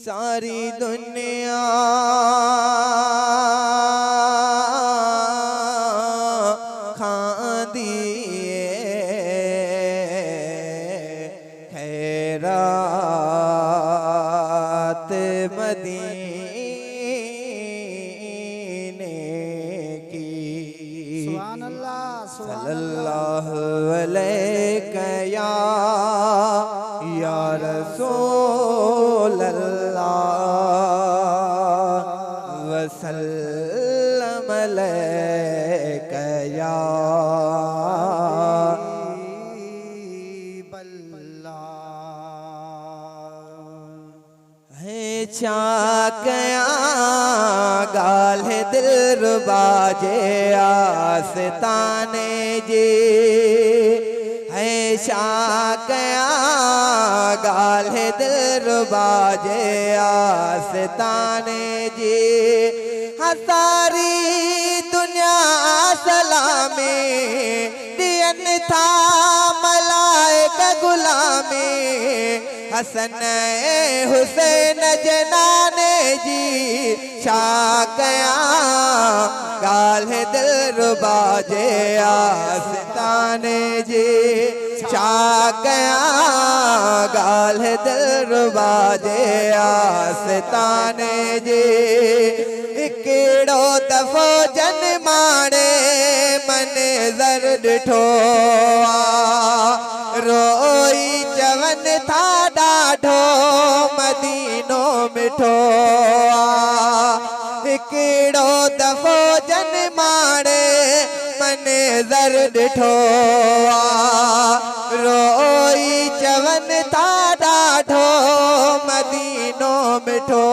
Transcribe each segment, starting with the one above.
सारी दुनिया खांदी खैरात मदीने की। सुभान अल्लाह सल्लल्लाहु अलैहि या रसूल अल्लाह वसल्लम अलैका या है चाकया गाल दिल रुबाजे आस्ताने जी है चाकया गाल दिल रुबाजे आस्ताने जी। हसारी दुनिया सलामी दियन था मलाइका गुलामी। हसन हुसैन जनाने जी शाकया गाल दिल रुबाजे आस्ताने जी शाकया गाल दिल रुबाजे आस्ताने जी। केड़ो दफो जन माणे मन जर डिठो रोई चवन था डाढो मदीनो मिठो। केड़ो दफो जन माणे मन जर डिठो रोई चवन था डाढो मदीनो मिठो।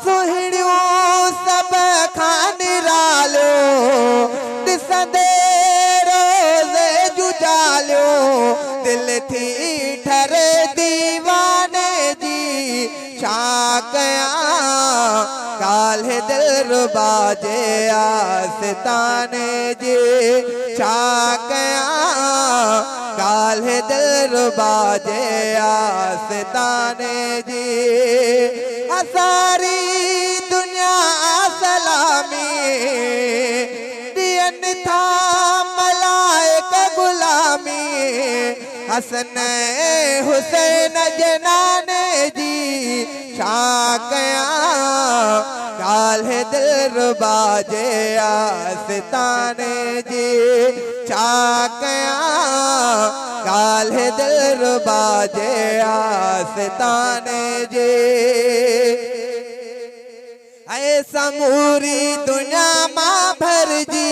सुहिणियों सब खान रालो दिसंदे रोज़े जुजालो। दिल थी ठरे दीवाने जी शाकया गाल दिल रुबाजे आस्ताने जी शाकया गाल दिल रुबाजे आस्ताने जी। सारी दुनिया सलामी दियन था मलाइका गुलामी। हसन हुसैन जनाने जी शाकया गाल दिल रुबाजे आस्ताने जी शाकया गाल दिल रुबाजे आस्ताने जी। समूरी दुनिया मां भर जी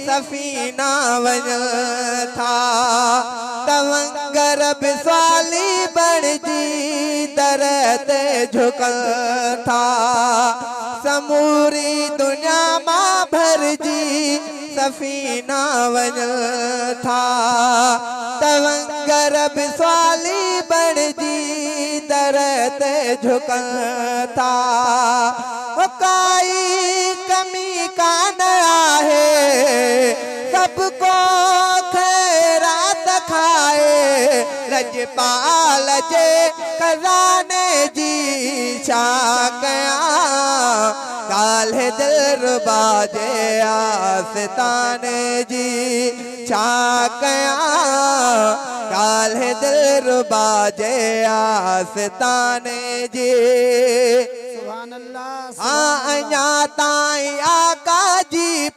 सफीना वन था तवंगर बिसाली बण जी दरत झुकल था। समूरी दुनिया मां भर जी सफीना वन था तवंगर बिसाली बण जी दरत झुकल था। काई कमी का नया है सबको खैरात खाए। रजपाल जे खजाने जी शाकया गाल दिल रुबाजे आस्ताने जी शाकया गाल दिल रुबाजे आस्ताने जी। अञा ताईं आका जी